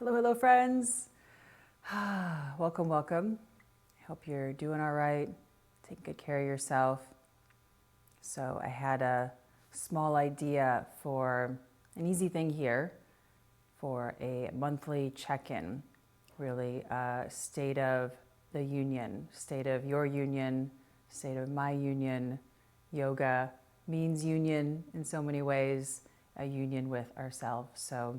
Hello, hello, friends. Welcome, welcome. I hope you're doing all right, taking good care of yourself. So, I had a small idea for an easy thing here for a monthly check in, really, state of the union, state of your union, state of my union. Yoga means union in so many ways, a union with ourselves. So,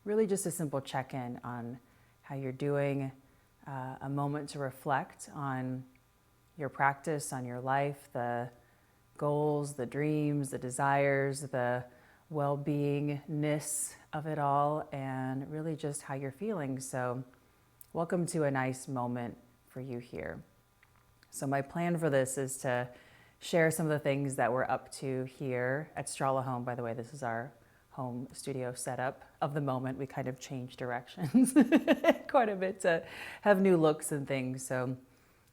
really just a simple check-in on how you're doing, a moment to reflect on your practice, on your life, the goals, the dreams, the desires, the well-beingness of it all, and really just how you're feeling. So welcome to a nice moment for you here. So my plan for this is to share some of the things that we're up to here at Strala Home. By the way, this is our home studio setup of the moment. We kind of changed directions quite a bit to have new looks and things. So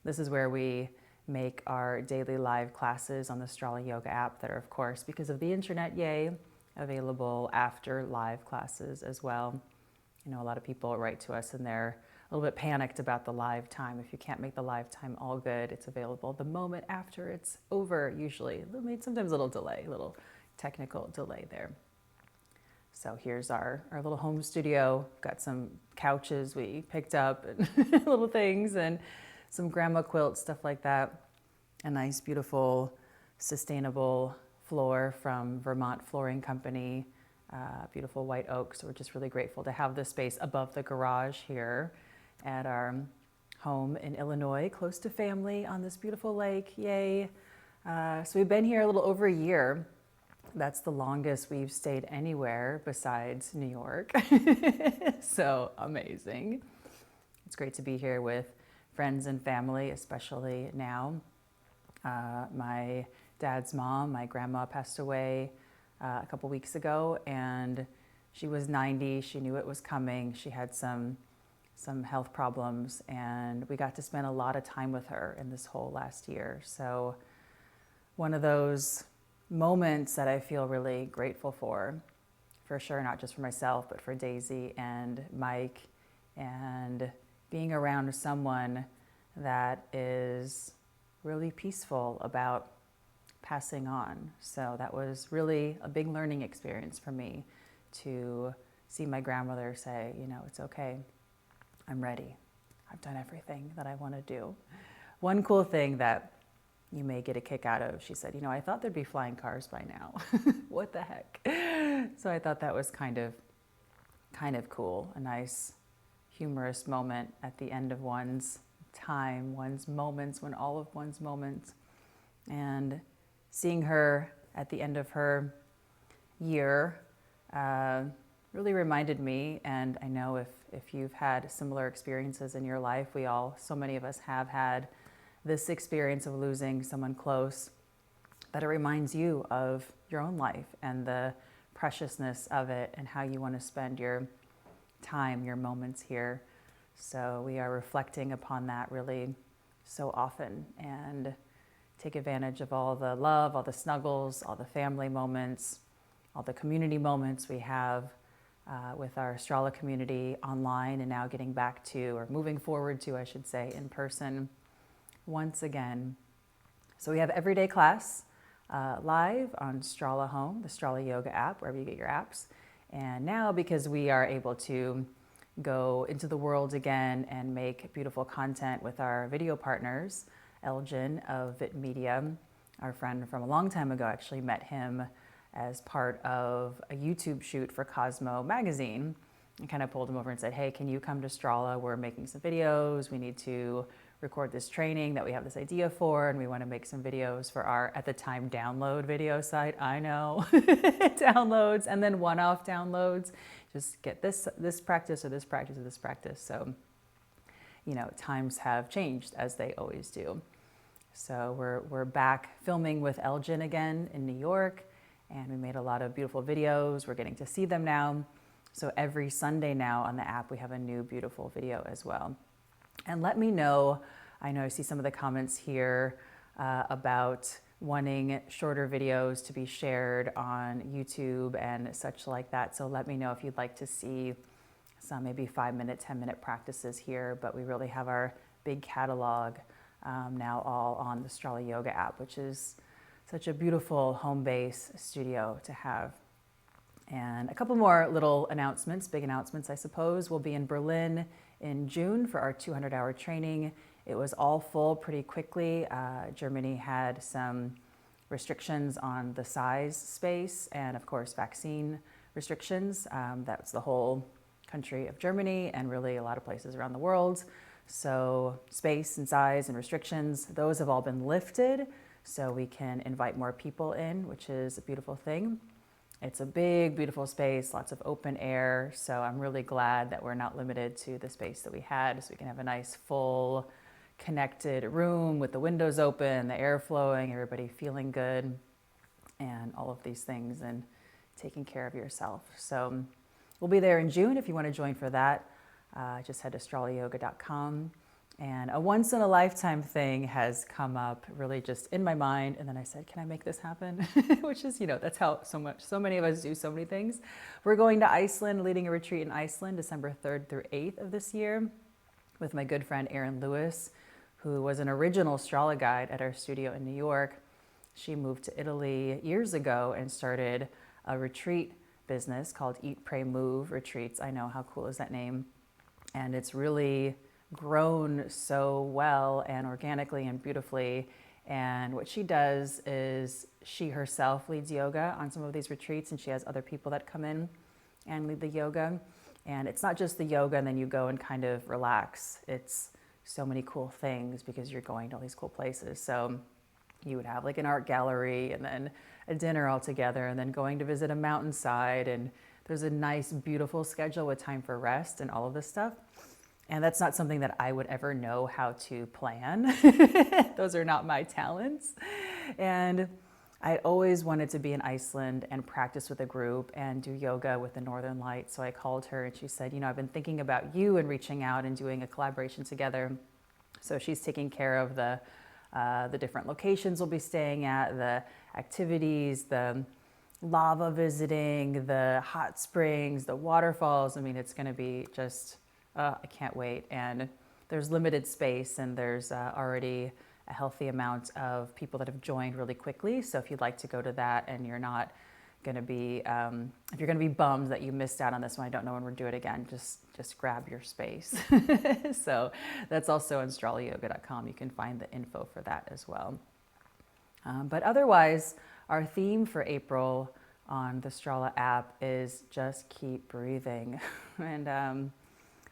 this is where we make our daily live classes on the Strala Yoga app that are, of course, because of the internet, yay, available after live classes as well. You know, a lot of people write to us and they're a little bit panicked about the live time. If you can't make the live time, all good. It's available the moment after it's over, usually. Sometimes a little delay, a little technical delay there. So here's our little home studio. Got some couches we picked up and little things and some grandma quilts, stuff like that. A nice, beautiful, sustainable floor from Vermont Flooring Company. Beautiful white oak. So we're just really grateful to have this space above the garage here at our home in Illinois, close to family on this beautiful lake. Yay. So we've been here a little over a year. That's the longest we've stayed anywhere besides New York. So amazing. It's great to be here with friends and family, especially now. My dad's mom, my grandma, passed away a couple weeks ago, and she was 90. She knew it was coming. She had some health problems, and we got to spend a lot of time with her in this whole last year. So one of those moments that I feel really grateful for sure, not just for myself, but for Daisy and Mike, and being around someone that is really peaceful about passing on. So that was really a big learning experience for me to see my grandmother say, you know, it's okay, I'm ready. I've done everything that I want to do. One cool thing that you may get a kick out of, she said, you know, I thought there'd be flying cars by now. What the heck? So I thought that was kind of cool, a nice humorous moment at the end of one's time, one's moments, when all of one's moments. And seeing her at the end of her year really reminded me, and I know if you've had similar experiences in your life, so many of us have had this experience of losing someone close, that it reminds you of your own life and the preciousness of it and how you want to spend your time, your moments here. So we are reflecting upon that really so often, and take advantage of all the love, all the snuggles, all the family moments, all the community moments we have with our Strala community online, and now getting back to, or moving forward to, I should say, in person once again. So we have everyday class live on Strala Home, the Strala Yoga app, wherever you get your apps. And now, because we are able to go into the world again and make beautiful content with our video partners, Elgin of Vit Media, our friend from a long time ago, actually met him as part of a YouTube shoot for Cosmo magazine. I kind of pulled him over and said, hey, can you come to Strala? We're making some videos. We need to record this training that we have this idea for, and we want to make some videos for our, at the time, download video site. I know, downloads, and then one-off downloads. Just get this practice or this practice or this practice. So, you know, times have changed, as they always do. So we're back filming with Elgin again in New York, and we made a lot of beautiful videos. We're getting to see them now. So every Sunday now on the app, we have a new beautiful video as well. And let me know, I know I see some of the comments here about wanting shorter videos to be shared on YouTube and such like that. So let me know if you'd like to see some maybe 5-minute, 10-minute practices here, but we really have our big catalog now all on the Strala Yoga app, which is such a beautiful home base studio to have. And a couple more little announcements, big announcements, I suppose. We'll be in Berlin in June for our 200-hour training. It was all full pretty quickly. Germany had some restrictions on the size space and, of course, vaccine restrictions. That's the whole country of Germany and really a lot of places around the world. So space and size and restrictions, those have all been lifted, so we can invite more people in, which is a beautiful thing. It's a big, beautiful space, lots of open air, so I'm really glad that we're not limited to the space that we had, so we can have a nice, full, connected room with the windows open, the air flowing, everybody feeling good, and all of these things, and taking care of yourself. So we'll be there in June if you want to join for that. Just head to stralayoga.com. And a once-in-a-lifetime thing has come up really just in my mind. And then I said, can I make this happen? Which is, that's how so many of us do so many things. We're going to Iceland, leading a retreat in Iceland, December 3rd through 8th of this year with my good friend Erin Lewis, who was an original Strala guide at our studio in New York. She moved to Italy years ago and started a retreat business called Eat, Pray, Move Retreats. I know, how cool is that name? And it's really grown so well and organically and beautifully. And what she does is she herself leads yoga on some of these retreats, and she has other people that come in and lead the yoga. And it's not just the yoga and then you go and kind of relax. It's so many cool things because you're going to all these cool places. So you would have like an art gallery and then a dinner all together and then going to visit a mountainside. And there's a nice, beautiful schedule with time for rest and all of this stuff. And that's not something that I would ever know how to plan. Those are not my talents. And I always wanted to be in Iceland and practice with a group and do yoga with the Northern Lights. So I called her and she said, I've been thinking about you and reaching out and doing a collaboration together. So she's taking care of the different locations we'll be staying at, the activities, the lava visiting, the hot springs, the waterfalls. I mean, it's going to be just, I can't wait. And there's limited space and there's already a healthy amount of people that have joined really quickly. So if you'd like to go to that and you're not going to be, if you're going to be bummed that you missed out on this one, I don't know when we'll do it again, just grab your space. So that's also on stralayoga.com. You can find the info for that as well. But otherwise, our theme for April on the Strala app is just keep breathing. And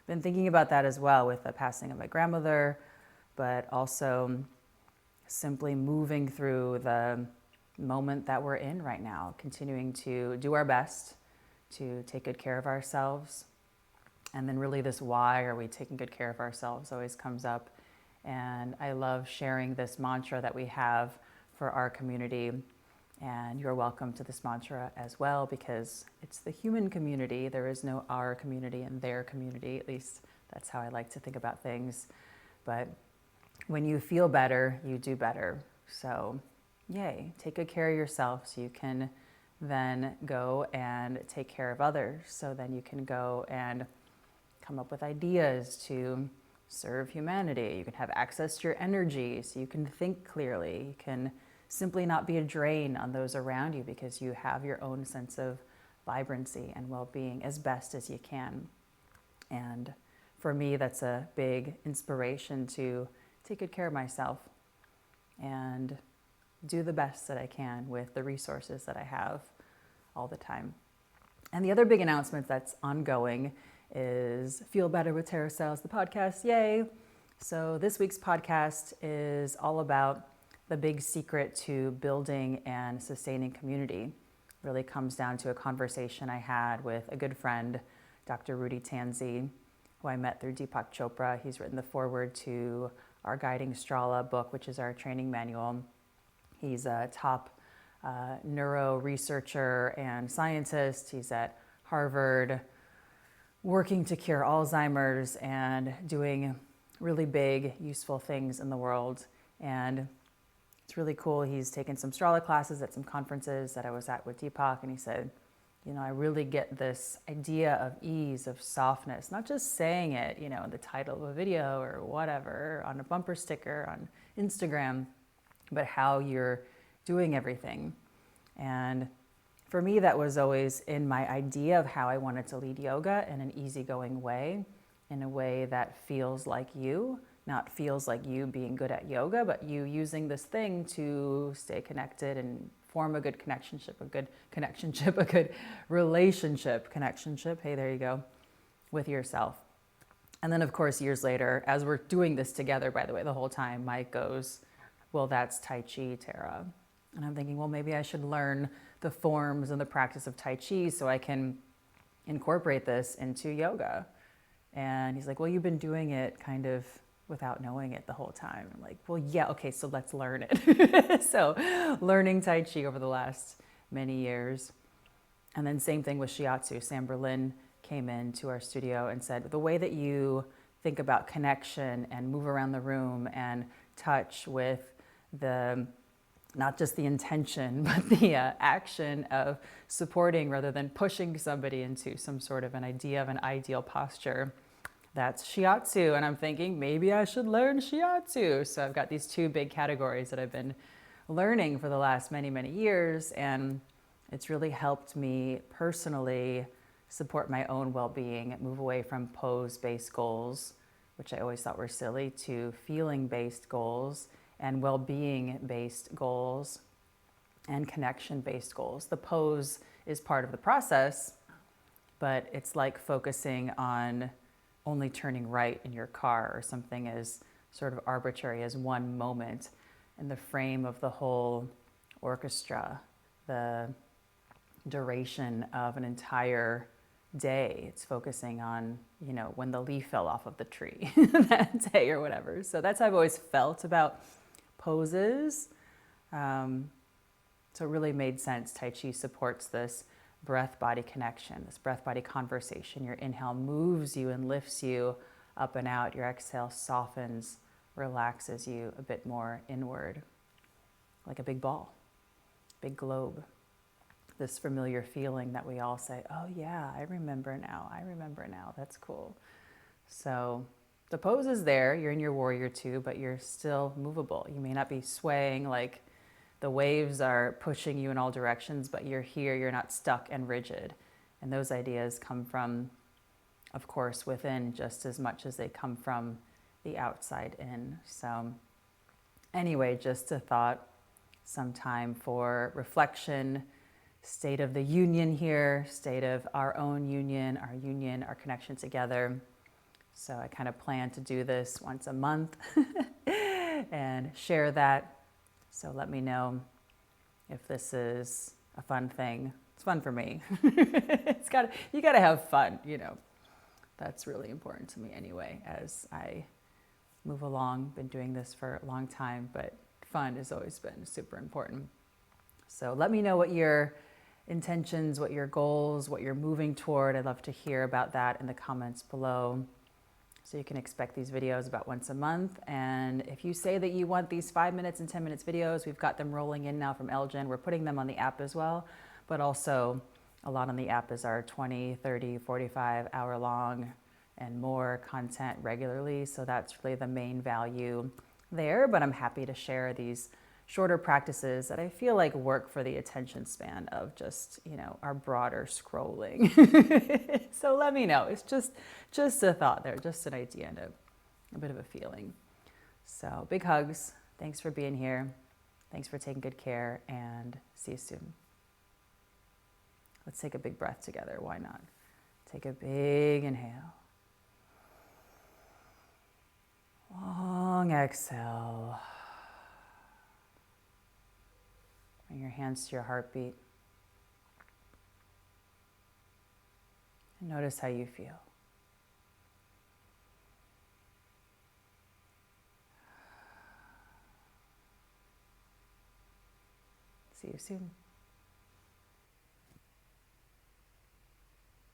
been thinking about that as well with the passing of my grandmother, but also simply moving through the moment that we're in right now, continuing to do our best to take good care of ourselves. And then really this why are we taking good care of ourselves always comes up. And I love sharing this mantra that we have for our community. And you're welcome to this mantra as well because it's the human community. There is no our community and their community. At least that's how I like to think about things. But when you feel better, you do better. So yay, take good care of yourself so you can then go and take care of others. So then you can go and come up with ideas to serve humanity. You can have access to your energy so you can think clearly. You can simply not be a drain on those around you because you have your own sense of vibrancy and well-being as best as you can. And for me, that's a big inspiration to take good care of myself and do the best that I can with the resources that I have all the time. And the other big announcement that's ongoing is Feel Better with Tara Stiles, the podcast. Yay! So this week's podcast is all about the big secret to building and sustaining community. Really comes down to a conversation I had with a good friend, Dr. Rudy Tanzi, who I met through Deepak Chopra. He's written the foreword to our Guiding Strala book, which is our training manual. He's a top neuro researcher and scientist. He's at Harvard working to cure Alzheimer's and doing really big, useful things in the world. And it's really cool. He's taken some Strala classes at some conferences that I was at with Deepak, and he said, I really get this idea of ease, of softness, not just saying it, in the title of a video or whatever, on a bumper sticker, on Instagram, but how you're doing everything. And for me, that was always in my idea of how I wanted to lead yoga in an easygoing way, in a way that feels like you, not feels like you being good at yoga, but you using this thing to stay connected and form a good connectionship, a good relationship, hey, there you go, with yourself. And then, of course, years later, as we're doing this together, by the way, the whole time, Mike goes, well, that's Tai Chi, Tara. And I'm thinking, well, maybe I should learn the forms and the practice of Tai Chi so I can incorporate this into yoga. And he's like, well, you've been doing it kind of without knowing it the whole time. I'm like, well, yeah, okay, so let's learn it. So learning Tai Chi over the last many years. And then same thing with Shiatsu. Sam Berlin came into our studio and said, the way that you think about connection and move around the room and touch with the, not just the intention, but the action of supporting rather than pushing somebody into some sort of an idea of an ideal posture, that's Shiatsu. And I'm thinking, maybe I should learn Shiatsu. So I've got these two big categories that I've been learning for the last many, many years. And it's really helped me personally support my own well-being, move away from pose-based goals, which I always thought were silly, to feeling-based goals and well-being-based goals and connection-based goals. The pose is part of the process, but it's like focusing on only turning right in your car or something as sort of arbitrary as one moment in the frame of the whole orchestra, the duration of an entire day. It's focusing on, when the leaf fell off of the tree that day or whatever. So that's how I've always felt about poses. So it really made sense. Tai Chi supports this breath-body connection, this breath-body conversation. Your inhale moves you and lifts you up and out. Your exhale softens, relaxes you a bit more inward, like a big ball, big globe. This familiar feeling that we all say, oh yeah, I remember now, that's cool. So the pose is there, you're in your warrior two, but you're still movable. You may not be swaying like the waves are pushing you in all directions, but you're here, you're not stuck and rigid. And those ideas come from, of course, within just as much as they come from the outside in. So anyway, just a thought, some time for reflection, state of the union here, state of our own union, our connection together. So I kind of plan to do this once a month and share that. So let me know if this is a fun thing. It's fun for me. You gotta have fun, That's really important to me anyway, as I move along. Been doing this for a long time, but fun has always been super important. So let me know what your intentions, what your goals, what you're moving toward. I'd love to hear about that in the comments below. So you can expect these videos about once a month. And if you say that you want these 5 minutes and 10 minutes videos, we've got them rolling in now from Elgin. We're putting them on the app as well, but also a lot on the app is our 20, 30, 45 hour long and more content regularly. So that's really the main value there, but I'm happy to share these shorter practices that I feel like work for the attention span of just, our broader scrolling. So let me know. It's just a thought there, just an idea and a bit of a feeling. So big hugs. Thanks for being here. Thanks for taking good care, and see you soon. Let's take a big breath together. Why not? Take a big inhale. Long exhale. Bring your hands to your heartbeat. And notice how you feel. See you soon.